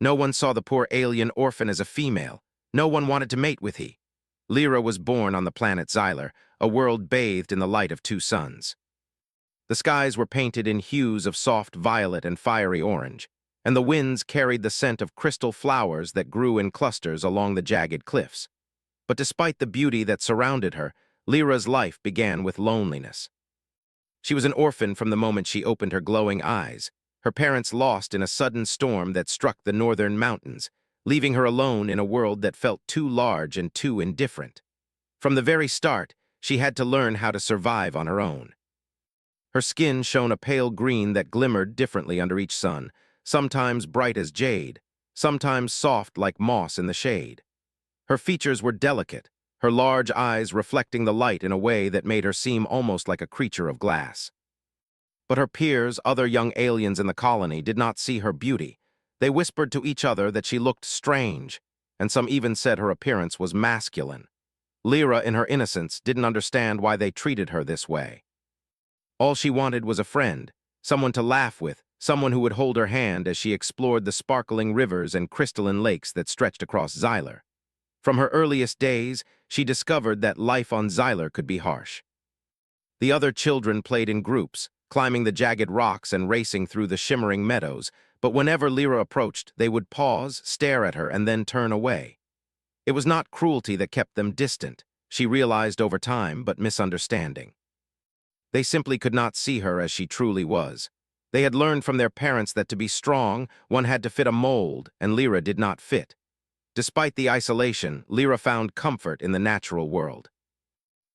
No one saw the poor alien orphan as a female. No one wanted to mate with he. Lyra was born on the planet Xylar, a world bathed in the light of two suns. The skies were painted in hues of soft violet and fiery orange, and the winds carried the scent of crystal flowers that grew in clusters along the jagged cliffs. But despite the beauty that surrounded her, Lyra's life began with loneliness. She was an orphan from the moment she opened her glowing eyes, her parents lost in a sudden storm that struck the northern mountains, leaving her alone in a world that felt too large and too indifferent. From the very start, she had to learn how to survive on her own. Her skin shone a pale green that glimmered differently under each sun, sometimes bright as jade, sometimes soft like moss in the shade. Her features were delicate, her large eyes reflecting the light in a way that made her seem almost like a creature of glass. But her peers, other young aliens in the colony, did not see her beauty. They whispered to each other that she looked strange, and some even said her appearance was masculine. Lyra, in her innocence, didn't understand why they treated her this way. All she wanted was a friend, someone to laugh with, someone who would hold her hand as she explored the sparkling rivers and crystalline lakes that stretched across Xylar. From her earliest days, she discovered that life on Xylar could be harsh. The other children played in groups, climbing the jagged rocks and racing through the shimmering meadows, but whenever Lyra approached, they would pause, stare at her, and then turn away. It was not cruelty that kept them distant, she realized over time, but misunderstanding. They simply could not see her as she truly was. They had learned from their parents that to be strong, one had to fit a mold, and Lyra did not fit. Despite the isolation, Lyra found comfort in the natural world.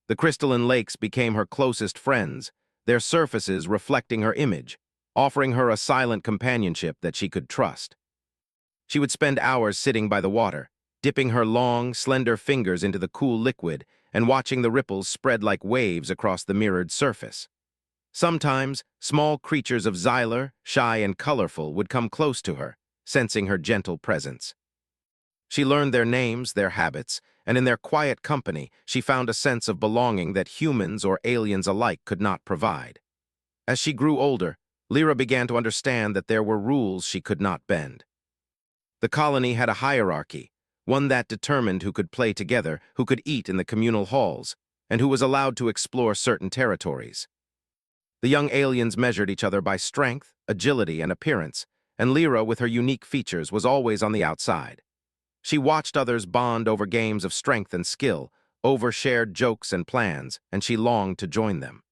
The crystalline lakes became her closest friends, their surfaces reflecting her image, offering her a silent companionship that she could trust. She would spend hours sitting by the water, dipping her long, slender fingers into the cool liquid and watching the ripples spread like waves across the mirrored surface. Sometimes, small creatures of Xylar, shy and colorful, would come close to her, sensing her gentle presence. She learned their names, their habits, and in their quiet company, she found a sense of belonging that humans or aliens alike could not provide. As she grew older, Lyra began to understand that there were rules she could not bend. The colony had a hierarchy, one that determined who could play together, who could eat in the communal halls, and who was allowed to explore certain territories. The young aliens measured each other by strength, agility, and appearance, and Lyra, with her unique features, was always on the outside. She watched others bond over games of strength and skill, over shared jokes and plans, and she longed to join them.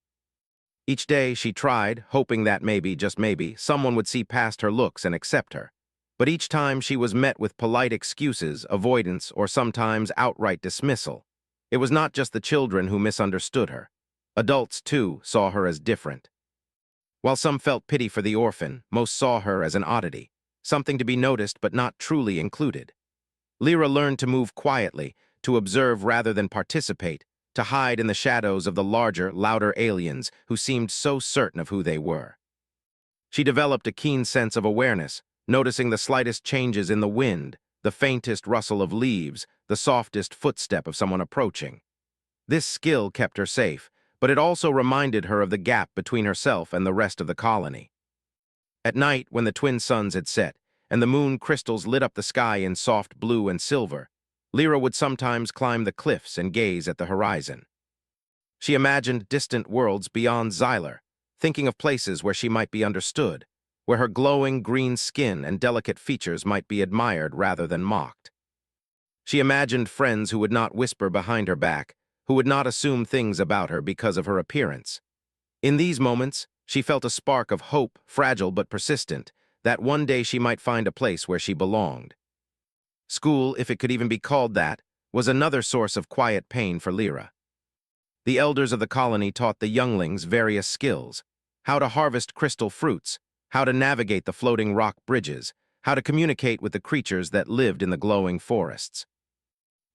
Each day she tried, hoping that maybe, just maybe, someone would see past her looks and accept her. But each time she was met with polite excuses, avoidance, or sometimes outright dismissal. It was not just the children who misunderstood her. Adults, too, saw her as different. While some felt pity for the orphan, most saw her as an oddity, something to be noticed but not truly included. Lyra learned to move quietly, to observe rather than participate, to hide in the shadows of the larger, louder aliens who seemed so certain of who they were. She developed a keen sense of awareness, noticing the slightest changes in the wind, the faintest rustle of leaves, the softest footstep of someone approaching. This skill kept her safe, but it also reminded her of the gap between herself and the rest of the colony. At night, when the twin suns had set, and the moon crystals lit up the sky in soft blue and silver, Lyra would sometimes climb the cliffs and gaze at the horizon. She imagined distant worlds beyond Xylar, thinking of places where she might be understood, where her glowing green skin and delicate features might be admired rather than mocked. She imagined friends who would not whisper behind her back, who would not assume things about her because of her appearance. In these moments, she felt a spark of hope, fragile but persistent, that one day she might find a place where she belonged. School, if it could even be called that, was another source of quiet pain for Lyra. The elders of the colony taught the younglings various skills: how to harvest crystal fruits, how to navigate the floating rock bridges, how to communicate with the creatures that lived in the glowing forests.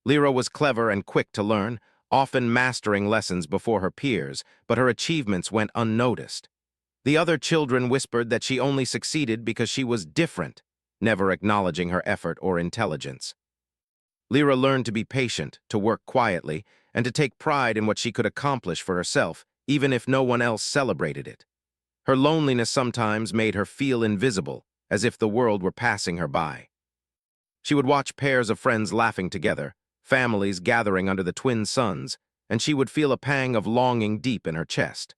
Lyra was clever and quick to learn, often mastering lessons before her peers, but her achievements went unnoticed. The other children whispered that she only succeeded because she was different, never acknowledging her effort or intelligence. Lyra learned to be patient, to work quietly, and to take pride in what she could accomplish for herself, even if no one else celebrated it. Her loneliness sometimes made her feel invisible, as if the world were passing her by. She would watch pairs of friends laughing together, families gathering under the twin suns, and she would feel a pang of longing deep in her chest.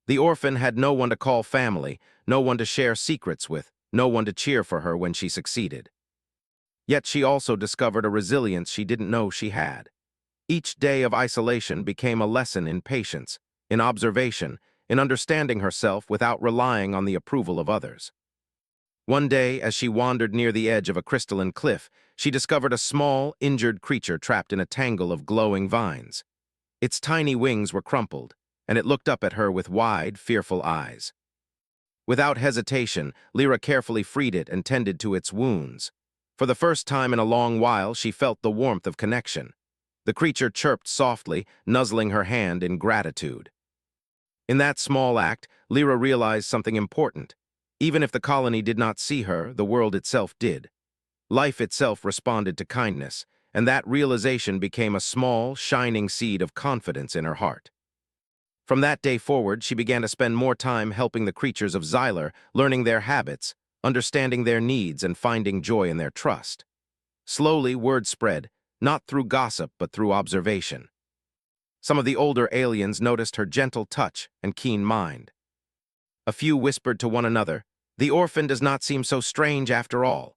The orphan had no one to call family, no one to share secrets with, no one to cheer for her when she succeeded. Yet she also discovered a resilience she didn't know she had. Each day of isolation became a lesson in patience, in observation, in understanding herself without relying on the approval of others. One day, as she wandered near the edge of a crystalline cliff, she discovered a small, injured creature trapped in a tangle of glowing vines. Its tiny wings were crumpled, and it looked up at her with wide, fearful eyes. Without hesitation, Lyra carefully freed it and tended to its wounds. For the first time in a long while, she felt the warmth of connection. The creature chirped softly, nuzzling her hand in gratitude. In that small act, Lyra realized something important. Even if the colony did not see her, the world itself did. Life itself responded to kindness, and that realization became a small, shining seed of confidence in her heart. From that day forward, she began to spend more time helping the creatures of Xylar, learning their habits, understanding their needs, and finding joy in their trust. Slowly, word spread, not through gossip but through observation. Some of the older aliens noticed her gentle touch and keen mind. A few whispered to one another, "The orphan does not seem so strange after all."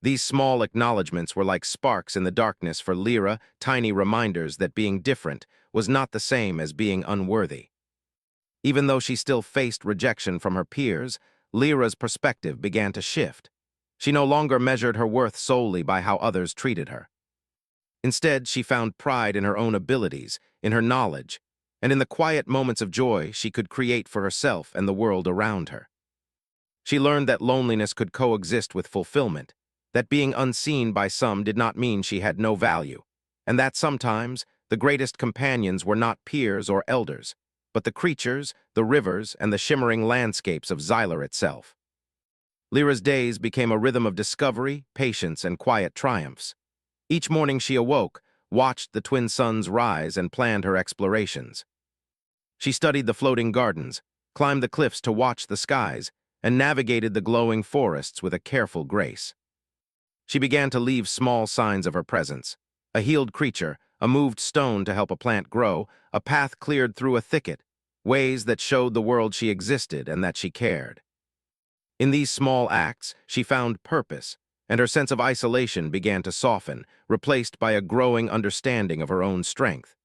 These small acknowledgments were like sparks in the darkness for Lyra, tiny reminders that being different was not the same as being unworthy. Even though she still faced rejection from her peers, Lyra's perspective began to shift. She no longer measured her worth solely by how others treated her. Instead, she found pride in her own abilities, in her knowledge, and in the quiet moments of joy she could create for herself and the world around her. She learned that loneliness could coexist with fulfillment, that being unseen by some did not mean she had no value, and that sometimes the greatest companions were not peers or elders, but the creatures, the rivers, and the shimmering landscapes of Xylar itself. Lyra's days became a rhythm of discovery, patience, and quiet triumphs. Each morning she awoke, watched the twin suns rise, and planned her explorations. She studied the floating gardens, climbed the cliffs to watch the skies, and navigated the glowing forests with a careful grace. She began to leave small signs of her presence: a healed creature, a moved stone to help a plant grow, a path cleared through a thicket, ways that showed the world she existed and that she cared. In these small acts, she found purpose, and her sense of isolation began to soften, replaced by a growing understanding of her own strength.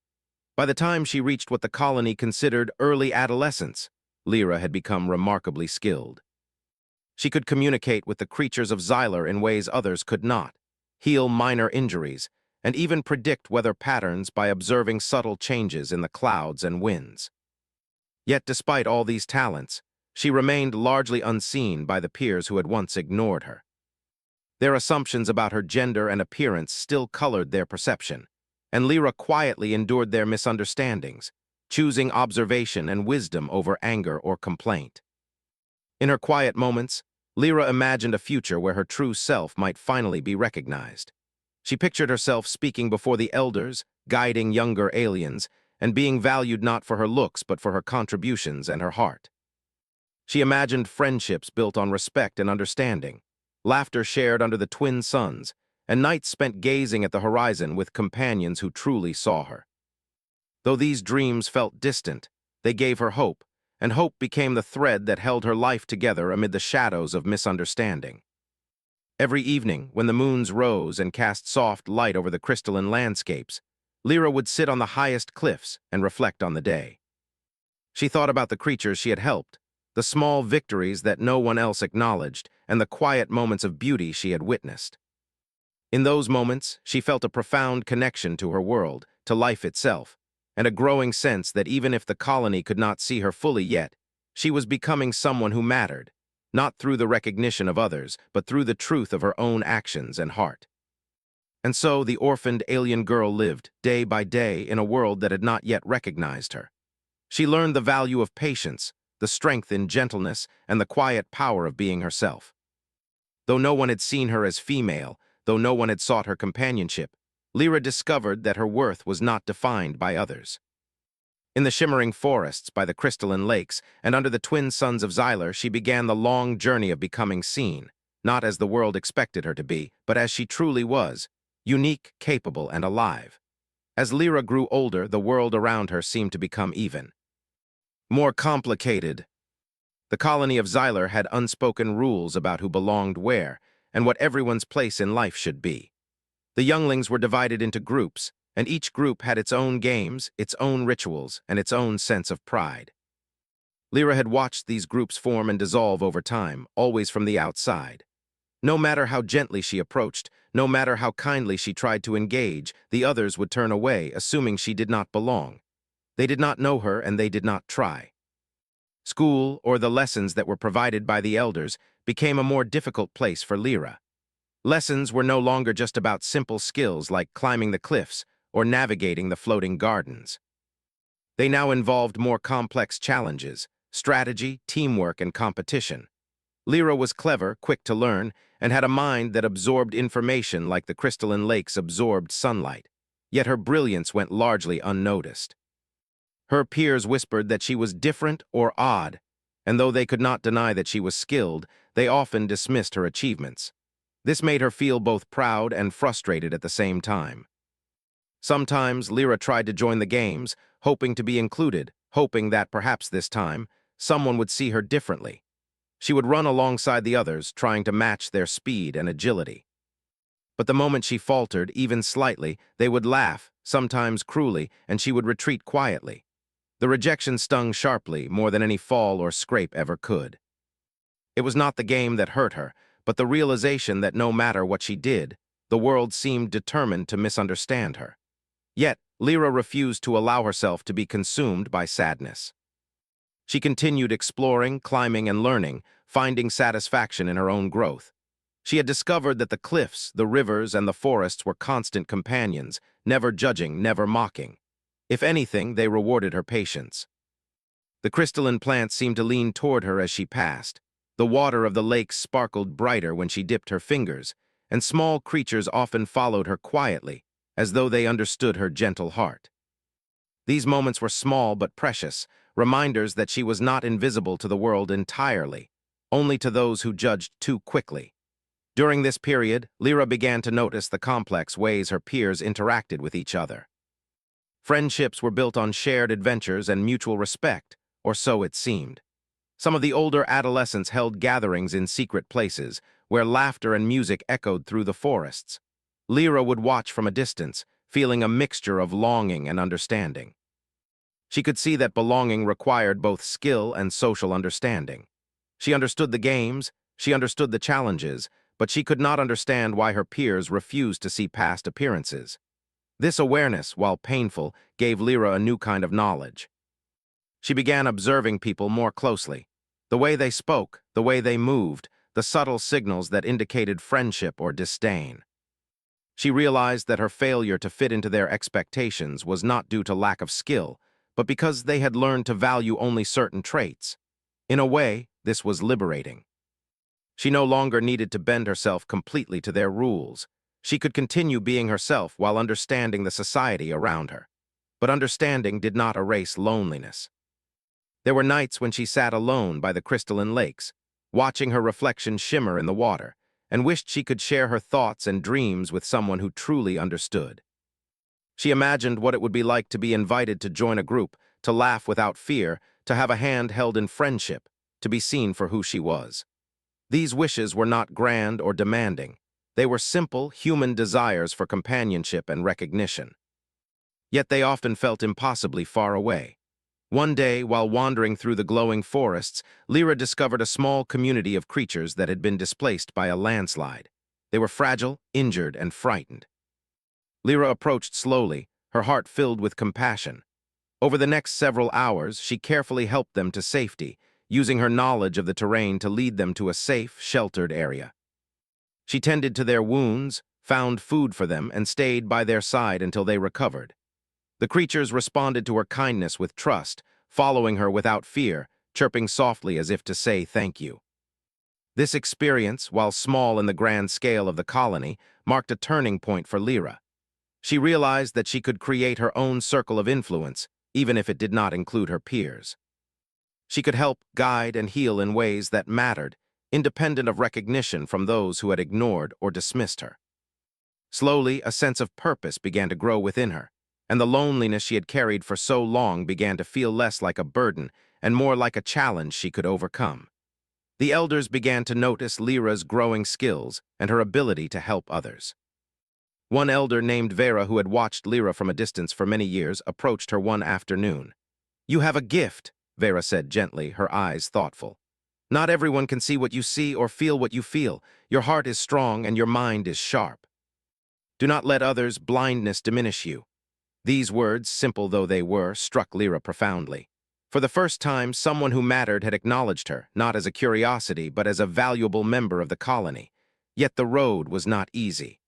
By the time she reached what the colony considered early adolescence, Lyra had become remarkably skilled. She could communicate with the creatures of Xylar in ways others could not, heal minor injuries, and even predict weather patterns by observing subtle changes in the clouds and winds. Yet despite all these talents, she remained largely unseen by the peers who had once ignored her. Their assumptions about her gender and appearance still colored their perception, and Lyra quietly endured their misunderstandings, choosing observation and wisdom over anger or complaint. In her quiet moments, Lyra imagined a future where her true self might finally be recognized. She pictured herself speaking before the elders, guiding younger aliens, and being valued not for her looks but for her contributions and her heart. She imagined friendships built on respect and understanding, laughter shared under the twin suns, and nights spent gazing at the horizon with companions who truly saw her. Though these dreams felt distant, they gave her hope, and hope became the thread that held her life together amid the shadows of misunderstanding. Every evening, when the moons rose and cast soft light over the crystalline landscapes, Lyra would sit on the highest cliffs and reflect on the day. She thought about the creatures she had helped, the small victories that no one else acknowledged, and the quiet moments of beauty she had witnessed. In those moments, she felt a profound connection to her world, to life itself, and a growing sense that even if the colony could not see her fully yet, she was becoming someone who mattered, not through the recognition of others, but through the truth of her own actions and heart. And so the orphaned alien girl lived, day by day, in a world that had not yet recognized her. She learned the value of patience, the strength in gentleness, and the quiet power of being herself. Though no one had seen her as female, though no one had sought her companionship, Lyra discovered that her worth was not defined by others. In the shimmering forests, by the crystalline lakes, and under the twin suns of Xylar, she began the long journey of becoming seen. not as the world expected her to be, but as she truly was, unique, capable, and alive. As Lyra grew older, the world around her seemed to become even more complicated. The colony of Xyler had unspoken rules about who belonged where and what everyone's place in life should be. The younglings were divided into groups, and each group had its own games, its own rituals, and its own sense of pride. Lyra had watched these groups form and dissolve over time, always from the outside. No matter how gently she approached, no matter how kindly she tried to engage, the others would turn away, assuming she did not belong. They did not know her, and they did not try. School, or the lessons that were provided by the elders, became a more difficult place for Lyra. Lessons were no longer just about simple skills like climbing the cliffs or navigating the floating gardens. They now involved more complex challenges, strategy, teamwork, and competition. Lyra was clever, quick to learn, and had a mind that absorbed information like the crystalline lakes absorbed sunlight. Yet her brilliance went largely unnoticed. Her peers whispered that she was different or odd, and though they could not deny that she was skilled, they often dismissed her achievements. This made her feel both proud and frustrated at the same time. Sometimes Lyra tried to join the games, hoping to be included, hoping that perhaps this time, someone would see her differently. She would run alongside the others, trying to match their speed and agility. But the moment she faltered, even slightly, they would laugh, sometimes cruelly, and she would retreat quietly. The rejection stung sharply, more than any fall or scrape ever could. It was not the game that hurt her, but the realization that no matter what she did, the world seemed determined to misunderstand her. Yet, Lyra refused to allow herself to be consumed by sadness. She continued exploring, climbing, and learning, finding satisfaction in her own growth. She had discovered that the cliffs, the rivers, and the forests were constant companions, never judging, never mocking. If anything, they rewarded her patience. The crystalline plants seemed to lean toward her as she passed. The water of the lakes sparkled brighter when she dipped her fingers, and small creatures often followed her quietly, as though they understood her gentle heart. These moments were small but precious, reminders that she was not invisible to the world entirely, only to those who judged too quickly. During this period, Lyra began to notice the complex ways her peers interacted with each other. Friendships were built on shared adventures and mutual respect, or so it seemed. Some of the older adolescents held gatherings in secret places, where laughter and music echoed through the forests. Lyra would watch from a distance, feeling a mixture of longing and understanding. She could see that belonging required both skill and social understanding. She understood the games, she understood the challenges, but she could not understand why her peers refused to see past appearances. This awareness, while painful, gave Lyra a new kind of knowledge. She began observing people more closely. The way they spoke, the way they moved, the subtle signals that indicated friendship or disdain. She realized that her failure to fit into their expectations was not due to lack of skill, but because they had learned to value only certain traits. In a way, this was liberating. She no longer needed to bend herself completely to their rules. She could continue being herself while understanding the society around her. But understanding did not erase loneliness. There were nights when she sat alone by the crystalline lakes, watching her reflection shimmer in the water, and wished she could share her thoughts and dreams with someone who truly understood. She imagined what it would be like to be invited to join a group, to laugh without fear, to have a hand held in friendship, to be seen for who she was. These wishes were not grand or demanding. They were simple, human desires for companionship and recognition. Yet they often felt impossibly far away. One day, while wandering through the glowing forests, Lyra discovered a small community of creatures that had been displaced by a landslide. They were fragile, injured, and frightened. Lyra approached slowly, her heart filled with compassion. Over the next several hours, she carefully helped them to safety, using her knowledge of the terrain to lead them to a safe, sheltered area. She tended to their wounds, found food for them, and stayed by their side until they recovered. The creatures responded to her kindness with trust, following her without fear, chirping softly as if to say thank you. This experience, while small in the grand scale of the colony, marked a turning point for Lyra. She realized that she could create her own circle of influence, even if it did not include her peers. She could help, guide, and heal in ways that mattered, independent of recognition from those who had ignored or dismissed her. Slowly, a sense of purpose began to grow within her, and the loneliness she had carried for so long began to feel less like a burden and more like a challenge she could overcome. The elders began to notice Lyra's growing skills and her ability to help others. One elder named Vera, who had watched Lyra from a distance for many years, approached her one afternoon. "You have a gift," Vera said gently, her eyes thoughtful. "Not everyone can see what you see or feel what you feel. Your heart is strong and your mind is sharp. Do not let others' blindness diminish you." These words, simple though they were, struck Lyra profoundly. For the first time, someone who mattered had acknowledged her, not as a curiosity, but as a valuable member of the colony. Yet the road was not easy.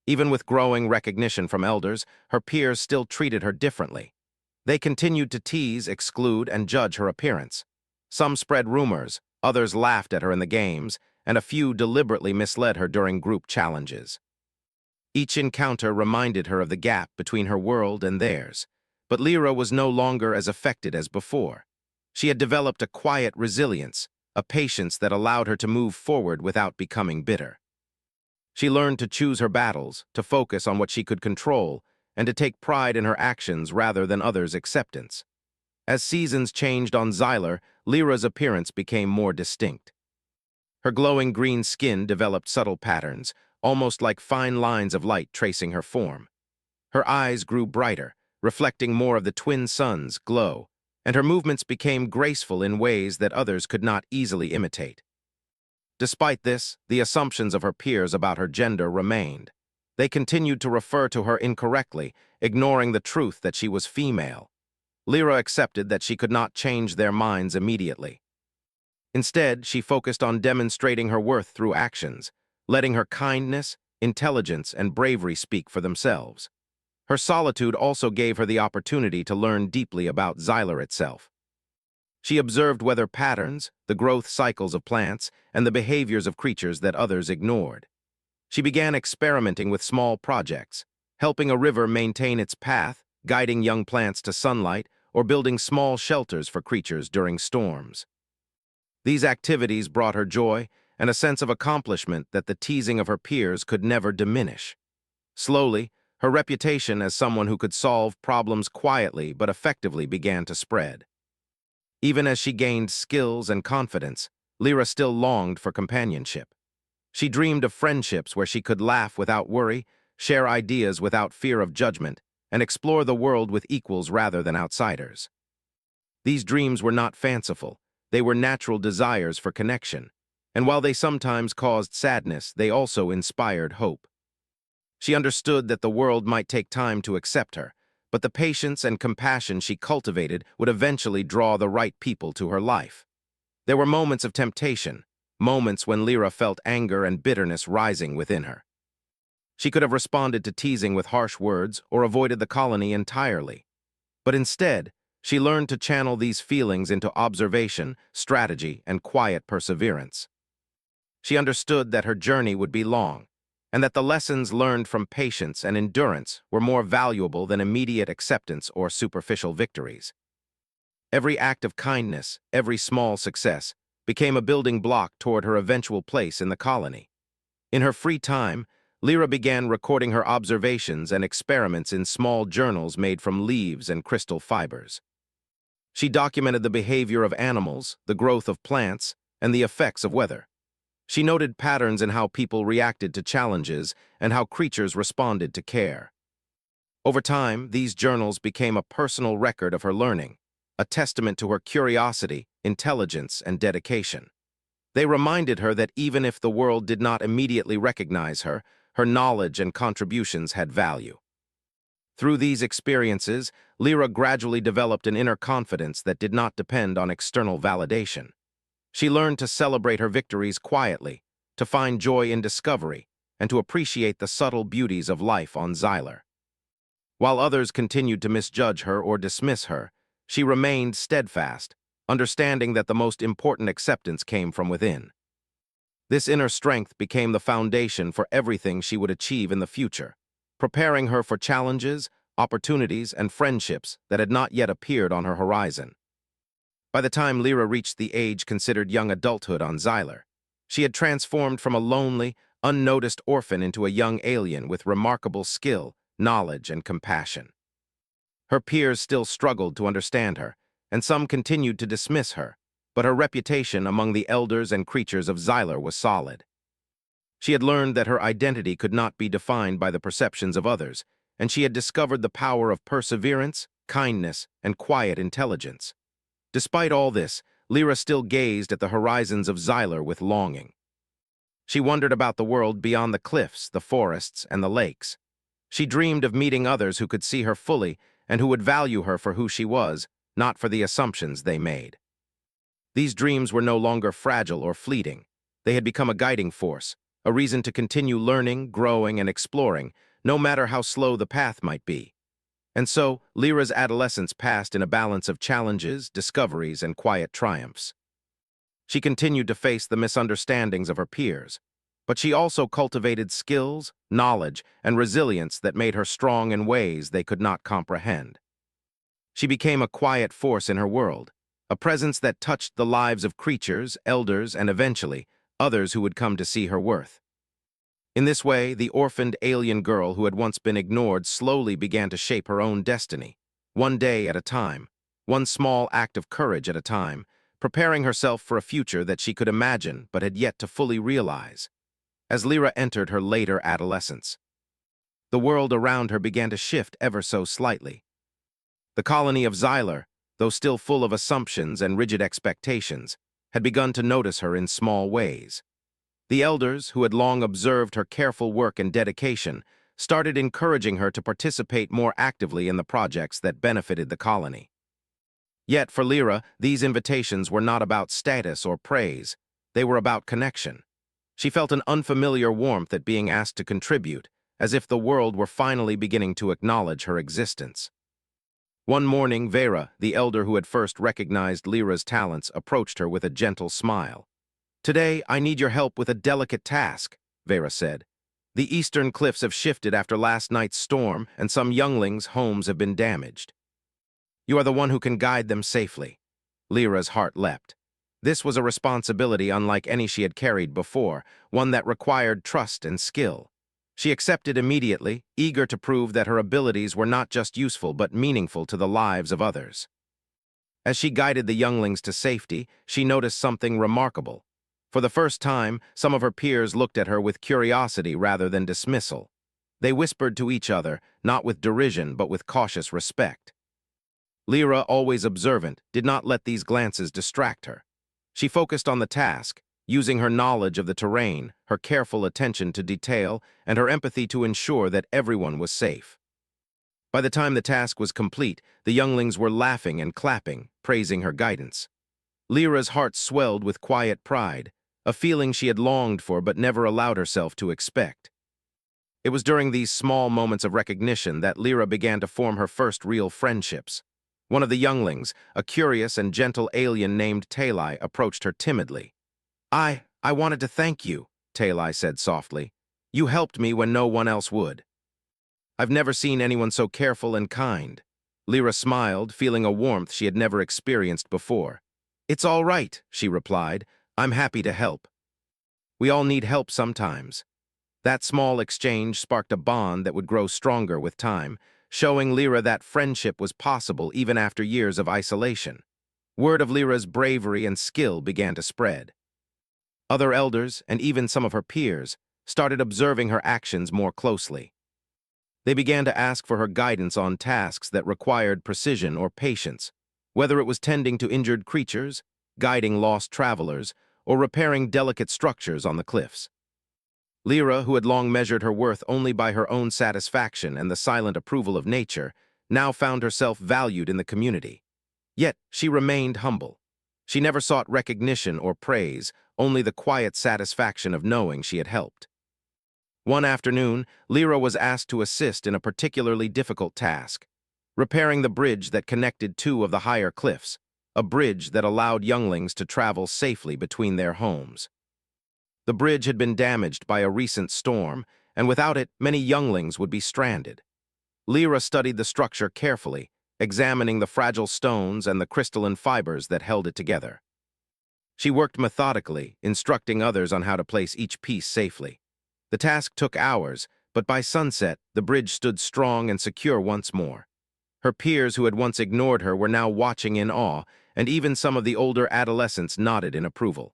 Even with growing recognition from elders, her peers still treated her differently. They continued to tease, exclude, and judge her appearance. Some spread rumors, others laughed at her in the games, and a few deliberately misled her during group challenges. Each encounter reminded her of the gap between her world and theirs. But Lyra was no longer as affected as before. She had developed a quiet resilience, a patience that allowed her to move forward without becoming bitter. She learned to choose her battles, to focus on what she could control, and to take pride in her actions rather than others' acceptance. As seasons changed on Xylar, Lyra's appearance became more distinct. Her glowing green skin developed subtle patterns, almost like fine lines of light tracing her form. Her eyes grew brighter, reflecting more of the twin sun's glow, and her movements became graceful in ways that others could not easily imitate. Despite this, the assumptions of her peers about her gender remained. They continued to refer to her incorrectly, ignoring the truth that she was female. Lyra accepted that she could not change their minds immediately. Instead, she focused on demonstrating her worth through actions, letting her kindness, intelligence, and bravery speak for themselves. Her solitude also gave her the opportunity to learn deeply about Xylar itself. She observed weather patterns, the growth cycles of plants, and the behaviors of creatures that others ignored. She began experimenting with small projects, helping a river maintain its path, guiding young plants to sunlight, or building small shelters for creatures during storms. These activities brought her joy and a sense of accomplishment that the teasing of her peers could never diminish. Slowly, her reputation as someone who could solve problems quietly but effectively began to spread. Even as she gained skills and confidence, Lyra still longed for companionship. She dreamed of friendships where she could laugh without worry, share ideas without fear of judgment, and explore the world with equals rather than outsiders. These dreams were not fanciful, they were natural desires for connection, and while they sometimes caused sadness, they also inspired hope. She understood that the world might take time to accept her, but the patience and compassion she cultivated would eventually draw the right people to her life. There were moments of temptation, moments when Lyra felt anger and bitterness rising within her. She could have responded to teasing with harsh words or avoided the colony entirely. But instead, she learned to channel these feelings into observation, strategy, and quiet perseverance. She understood that her journey would be long, and that the lessons learned from patience and endurance were more valuable than immediate acceptance or superficial victories. Every act of kindness, every small success, became a building block toward her eventual place in the colony. In her free time, Lyra began recording her observations and experiments in small journals made from leaves and crystal fibers. She documented the behavior of animals, the growth of plants, and the effects of weather. She noted patterns in how people reacted to challenges and how creatures responded to care. Over time, these journals became a personal record of her learning, a testament to her curiosity, intelligence, and dedication. They reminded her that even if the world did not immediately recognize her, her knowledge and contributions had value. Through these experiences, Lyra gradually developed an inner confidence that did not depend on external validation. She learned to celebrate her victories quietly, to find joy in discovery, and to appreciate the subtle beauties of life on Xylar. While others continued to misjudge her or dismiss her, she remained steadfast, understanding that the most important acceptance came from within. This inner strength became the foundation for everything she would achieve in the future, preparing her for challenges, opportunities, and friendships that had not yet appeared on her horizon. By the time Lyra reached the age considered young adulthood on Xylar, She had transformed from a lonely, unnoticed orphan into a young alien with remarkable skill, knowledge, and compassion. Her peers still struggled to understand her, and some continued to dismiss her, but her reputation among the elders and creatures of Xylar was solid. She had learned that her identity could not be defined by the perceptions of others, and she had discovered the power of perseverance, kindness, and quiet intelligence. Despite all this, Lyra still gazed at the horizons of Xylar with longing. She wondered about the world beyond the cliffs, the forests, and the lakes. She dreamed of meeting others who could see her fully and who would value her for who she was, not for the assumptions they made. These dreams were no longer fragile or fleeting. They had become a guiding force, a reason to continue learning, growing, and exploring, no matter how slow the path might be. And so, Lyra's adolescence passed in a balance of challenges, discoveries, and quiet triumphs. She continued to face the misunderstandings of her peers, but she also cultivated skills, knowledge, and resilience that made her strong in ways they could not comprehend. She became a quiet force in her world, a presence that touched the lives of creatures, elders, and eventually, others who would come to see her worth. In this way, the orphaned alien girl who had once been ignored slowly began to shape her own destiny, one day at a time, one small act of courage at a time, preparing herself for a future that she could imagine but had yet to fully realize. As Lyra entered her later adolescence, the world around her began to shift ever so slightly. The colony of Xylar, though still full of assumptions and rigid expectations, had begun to notice her in small ways. The elders, who had long observed her careful work and dedication, started encouraging her to participate more actively in the projects that benefited the colony. Yet for Lyra, these invitations were not about status or praise. They were about connection. She felt an unfamiliar warmth at being asked to contribute, as if the world were finally beginning to acknowledge her existence. One morning, Vera, the elder who had first recognized Lyra's talents, approached her with a gentle smile. "Today, I need your help with a delicate task," Vera said. "The eastern cliffs have shifted after last night's storm, and some younglings' homes have been damaged. You are the one who can guide them safely." Lyra's heart leapt. This was a responsibility unlike any she had carried before, one that required trust and skill. She accepted immediately, eager to prove that her abilities were not just useful but meaningful to the lives of others. As she guided the younglings to safety, she noticed something remarkable. For the first time, some of her peers looked at her with curiosity rather than dismissal. They whispered to each other, not with derision but with cautious respect. Lyra, always observant, did not let these glances distract her. She focused on the task, using her knowledge of the terrain, her careful attention to detail, and her empathy to ensure that everyone was safe. By the time the task was complete, the younglings were laughing and clapping, praising her guidance. Lyra's heart swelled with quiet pride, a feeling she had longed for but never allowed herself to expect. It was during these small moments of recognition that Lyra began to form her first real friendships. One of the younglings, a curious and gentle alien named Talai, approached her timidly. I wanted to thank you," Talai said softly. "You helped me when no one else would." "I've never seen anyone so careful and kind." Lyra smiled, feeling a warmth she had never experienced before. "It's all right," she replied. "I'm happy to help. We all need help sometimes." That small exchange sparked a bond that would grow stronger with time, showing Lyra that friendship was possible even after years of isolation. Word of Lyra's bravery and skill began to spread. Other elders, and even some of her peers, started observing her actions more closely. They began to ask for her guidance on tasks that required precision or patience, whether it was tending to injured creatures, guiding lost travelers, or repairing delicate structures on the cliffs. Lyra, who had long measured her worth only by her own satisfaction and the silent approval of nature, now found herself valued in the community. Yet she remained humble. She never sought recognition or praise, only the quiet satisfaction of knowing she had helped. One afternoon, Lyra was asked to assist in a particularly difficult task, repairing the bridge that connected two of the higher cliffs, a bridge that allowed younglings to travel safely between their homes. The bridge had been damaged by a recent storm, and without it, many younglings would be stranded. Lyra studied the structure carefully, examining the fragile stones and the crystalline fibers that held it together. She worked methodically, instructing others on how to place each piece safely. The task took hours, but by sunset, the bridge stood strong and secure once more. Her peers who had once ignored her were now watching in awe, and even some of the older adolescents nodded in approval.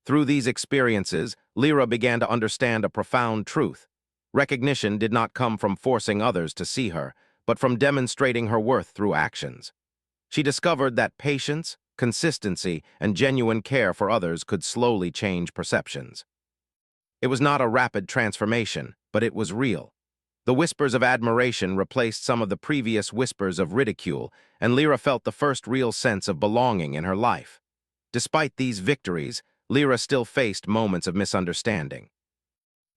Through these experiences, Lyra began to understand a profound truth. Recognition did not come from forcing others to see her, but from demonstrating her worth through actions. She discovered that patience, consistency, and genuine care for others could slowly change perceptions. It was not a rapid transformation, but it was real. The whispers of admiration replaced some of the previous whispers of ridicule, and Lyra felt the first real sense of belonging in her life. Despite these victories, Lyra still faced moments of misunderstanding.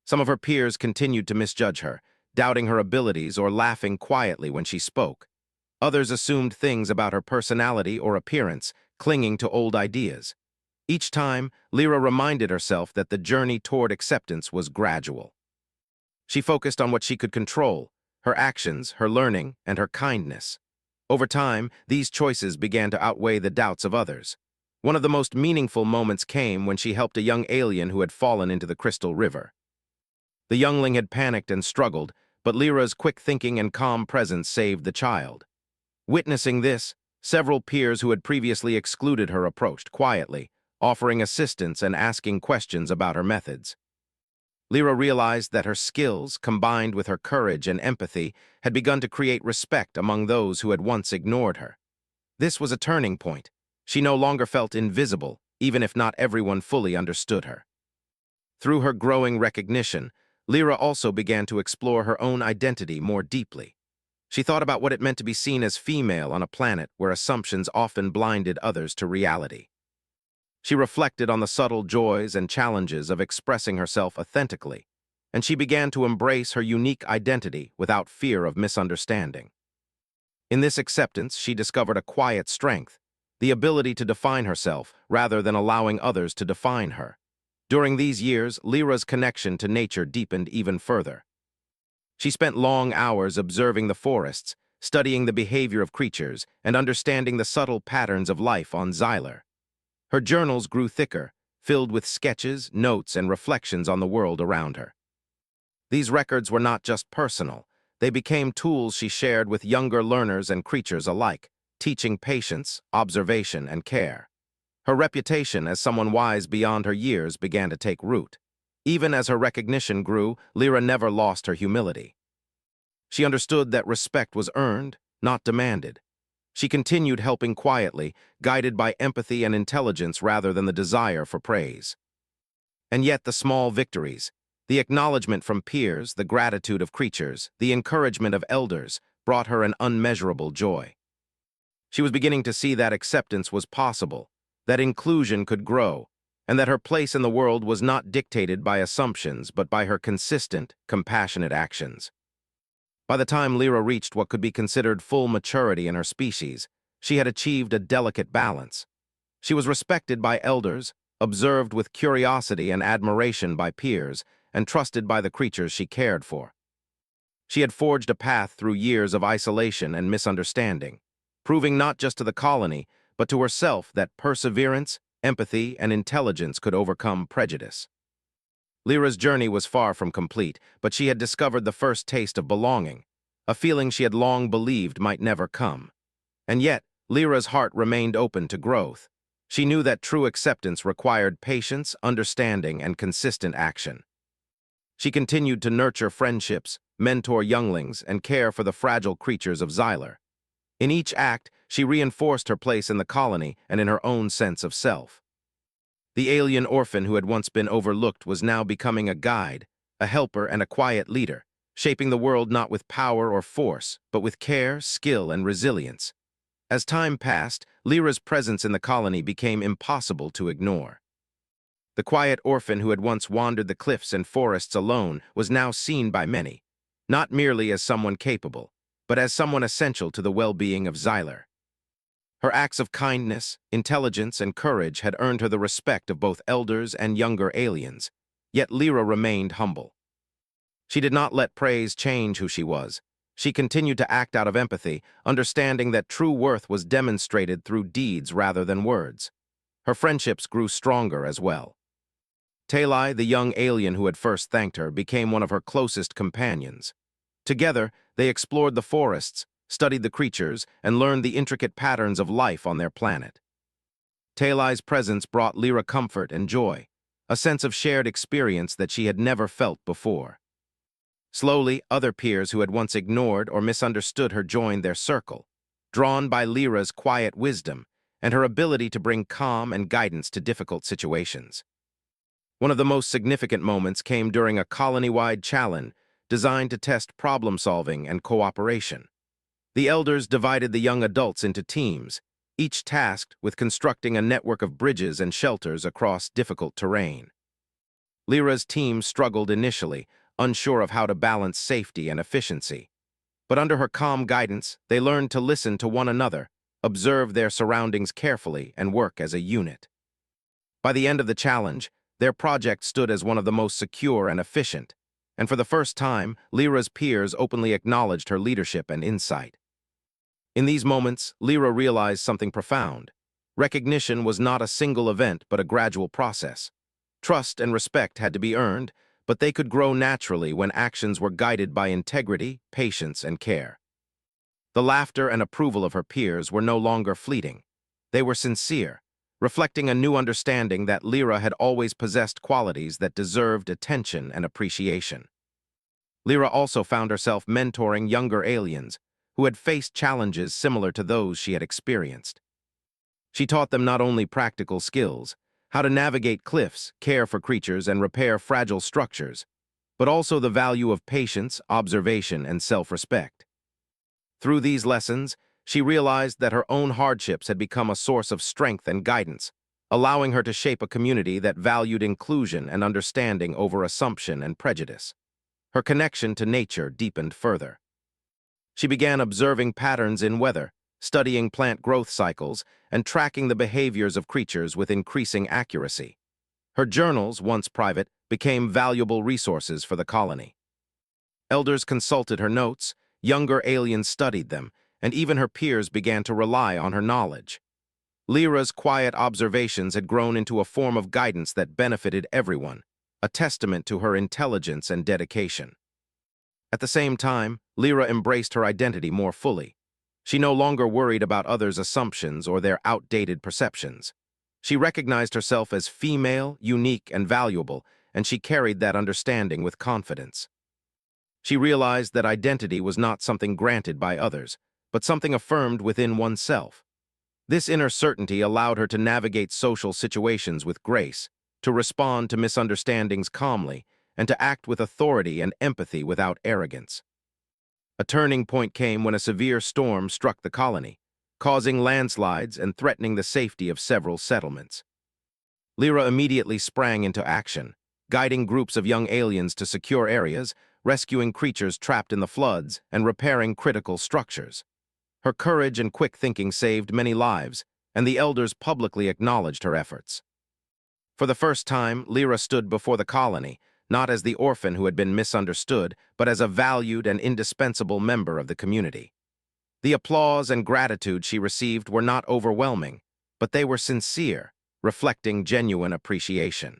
Some of her peers continued to misjudge her, doubting her abilities or laughing quietly when she spoke. Others assumed things about her personality or appearance, clinging to old ideas. Each time, Lyra reminded herself that the journey toward acceptance was gradual. She focused on what she could control: her actions, her learning, and her kindness. Over time, these choices began to outweigh the doubts of others. One of the most meaningful moments came when she helped a young alien who had fallen into the Crystal River. The youngling had panicked and struggled, but Lyra's quick thinking and calm presence saved the child. Witnessing this, several peers who had previously excluded her approached quietly, offering assistance and asking questions about her methods. Lyra realized that her skills, combined with her courage and empathy, had begun to create respect among those who had once ignored her. This was a turning point. She no longer felt invisible, even if not everyone fully understood her. Through her growing recognition, Lyra also began to explore her own identity more deeply. She thought about what it meant to be seen as female on a planet where assumptions often blinded others to reality. She reflected on the subtle joys and challenges of expressing herself authentically, and she began to embrace her unique identity without fear of misunderstanding. In this acceptance, she discovered a quiet strength, the ability to define herself rather than allowing others to define her. During these years, Lyra's connection to nature deepened even further. She spent long hours observing the forests, studying the behavior of creatures, and understanding the subtle patterns of life on Xylar. Her journals grew thicker, filled with sketches, notes, and reflections on the world around her. These records were not just personal. They became tools she shared with younger learners and creatures alike, teaching patience, observation, and care. Her reputation as someone wise beyond her years began to take root. Even as her recognition grew, Lyra never lost her humility. She understood that respect was earned, not demanded. She continued helping quietly, guided by empathy and intelligence rather than the desire for praise. And yet the small victories, the acknowledgement from peers, the gratitude of creatures, the encouragement of elders, brought her an unmeasurable joy. She was beginning to see that acceptance was possible, that inclusion could grow, and that her place in the world was not dictated by assumptions but by her consistent, compassionate actions. By the time Lyra reached what could be considered full maturity in her species, she had achieved a delicate balance. She was respected by elders, observed with curiosity and admiration by peers, and trusted by the creatures she cared for. She had forged a path through years of isolation and misunderstanding, proving not just to the colony, but to herself that perseverance, empathy, and intelligence could overcome prejudice. Lyra's journey was far from complete, but she had discovered the first taste of belonging, a feeling she had long believed might never come. And yet, Lyra's heart remained open to growth. She knew that true acceptance required patience, understanding, and consistent action. She continued to nurture friendships, mentor younglings, and care for the fragile creatures of Xylar. In each act, she reinforced her place in the colony and in her own sense of self. The alien orphan who had once been overlooked was now becoming a guide, a helper, and a quiet leader, shaping the world not with power or force, but with care, skill, and resilience. As time passed, Lyra's presence in the colony became impossible to ignore. The quiet orphan who had once wandered the cliffs and forests alone was now seen by many, not merely as someone capable, but as someone essential to the well-being of Xylar. Her acts of kindness, intelligence, and courage had earned her the respect of both elders and younger aliens, yet Lyra remained humble. She did not let praise change who she was. She continued to act out of empathy, understanding that true worth was demonstrated through deeds rather than words. Her friendships grew stronger as well. Talai, the young alien who had first thanked her, became one of her closest companions. Together, they explored the forests, studied the creatures, and learned the intricate patterns of life on their planet. Talai's presence brought Lyra comfort and joy, a sense of shared experience that she had never felt before. Slowly, other peers who had once ignored or misunderstood her joined their circle, drawn by Lyra's quiet wisdom and her ability to bring calm and guidance to difficult situations. One of the most significant moments came during a colony-wide challenge designed to test problem-solving and cooperation. The elders divided the young adults into teams, each tasked with constructing a network of bridges and shelters across difficult terrain. Lyra's team struggled initially, unsure of how to balance safety and efficiency. But under her calm guidance, they learned to listen to one another, observe their surroundings carefully, and work as a unit. By the end of the challenge, their project stood as one of the most secure and efficient, and for the first time, Lyra's peers openly acknowledged her leadership and insight. In these moments, Lyra realized something profound. Recognition was not a single event, but a gradual process. Trust and respect had to be earned, but they could grow naturally when actions were guided by integrity, patience, and care. The laughter and approval of her peers were no longer fleeting. They were sincere, reflecting a new understanding that Lyra had always possessed qualities that deserved attention and appreciation. Lyra also found herself mentoring younger aliens who had faced challenges similar to those she had experienced. She taught them not only practical skills, how to navigate cliffs, care for creatures, and repair fragile structures, but also the value of patience, observation, and self-respect. Through these lessons, she realized that her own hardships had become a source of strength and guidance, allowing her to shape a community that valued inclusion and understanding over assumption and prejudice. Her connection to nature deepened further. She began observing patterns in weather, studying plant growth cycles, and tracking the behaviors of creatures with increasing accuracy. Her journals, once private, became valuable resources for the colony. Elders consulted her notes, younger aliens studied them, and even her peers began to rely on her knowledge. Lyra's quiet observations had grown into a form of guidance that benefited everyone, a testament to her intelligence and dedication. At the same time, Lyra embraced her identity more fully. She no longer worried about others' assumptions or their outdated perceptions. She recognized herself as female, unique, and valuable, and she carried that understanding with confidence. She realized that identity was not something granted by others, but something affirmed within oneself. This inner certainty allowed her to navigate social situations with grace, to respond to misunderstandings calmly, and to act with authority and empathy without arrogance. A turning point came when a severe storm struck the colony, causing landslides and threatening the safety of several settlements. Lyra immediately sprang into action, guiding groups of young aliens to secure areas, rescuing creatures trapped in the floods, and repairing critical structures. Her courage and quick thinking saved many lives, and the elders publicly acknowledged her efforts. For the first time, Lyra stood before the colony, not as the orphan who had been misunderstood, but as a valued and indispensable member of the community. The applause and gratitude she received were not overwhelming, but they were sincere, reflecting genuine appreciation.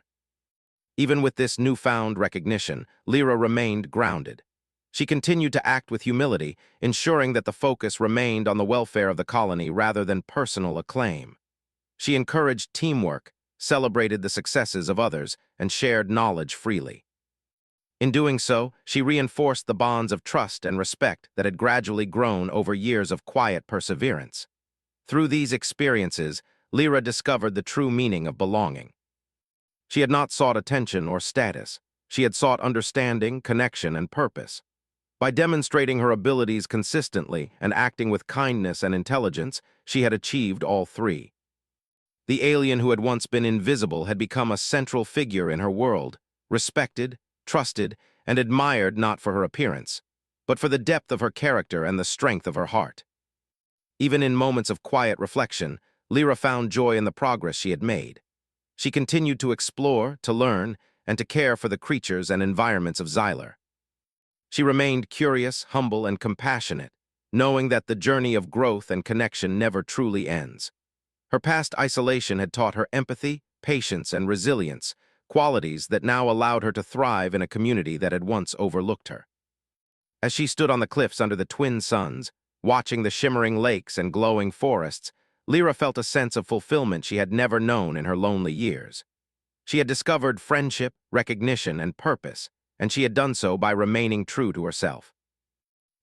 Even with this newfound recognition, Lyra remained grounded. She continued to act with humility, ensuring that the focus remained on the welfare of the colony rather than personal acclaim. She encouraged teamwork, celebrated the successes of others, and shared knowledge freely. In doing so, she reinforced the bonds of trust and respect that had gradually grown over years of quiet perseverance. Through these experiences, Lyra discovered the true meaning of belonging. She had not sought attention or status. She had sought understanding, connection, and purpose. By demonstrating her abilities consistently and acting with kindness and intelligence, she had achieved all three. The alien who had once been invisible had become a central figure in her world, respected, trusted, and admired not for her appearance, but for the depth of her character and the strength of her heart. Even in moments of quiet reflection, Lyra found joy in the progress she had made. She continued to explore, to learn, and to care for the creatures and environments of Xylar. She remained curious, humble, and compassionate, knowing that the journey of growth and connection never truly ends. Her past isolation had taught her empathy, patience, and resilience, qualities that now allowed her to thrive in a community that had once overlooked her. As she stood on the cliffs under the twin suns, watching the shimmering lakes and glowing forests, Lyra felt a sense of fulfillment she had never known in her lonely years. She had discovered friendship, recognition, and purpose, and she had done so by remaining true to herself.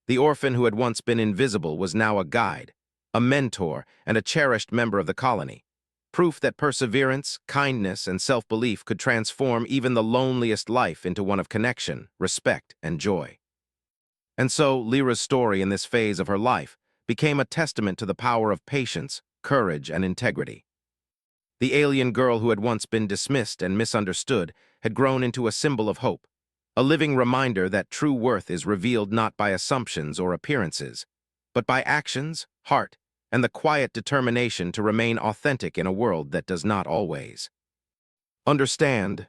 The orphan who had once been invisible was now a guide, a mentor, and a cherished member of the colony, proof that perseverance, kindness, and self-belief could transform even the loneliest life into one of connection, respect, and joy. And so, Lyra's story in this phase of her life became a testament to the power of patience, courage, and integrity. The alien girl who had once been dismissed and misunderstood had grown into a symbol of hope, a living reminder that true worth is revealed not by assumptions or appearances, but by actions, heart, and the quiet determination to remain authentic in a world that does not always understand.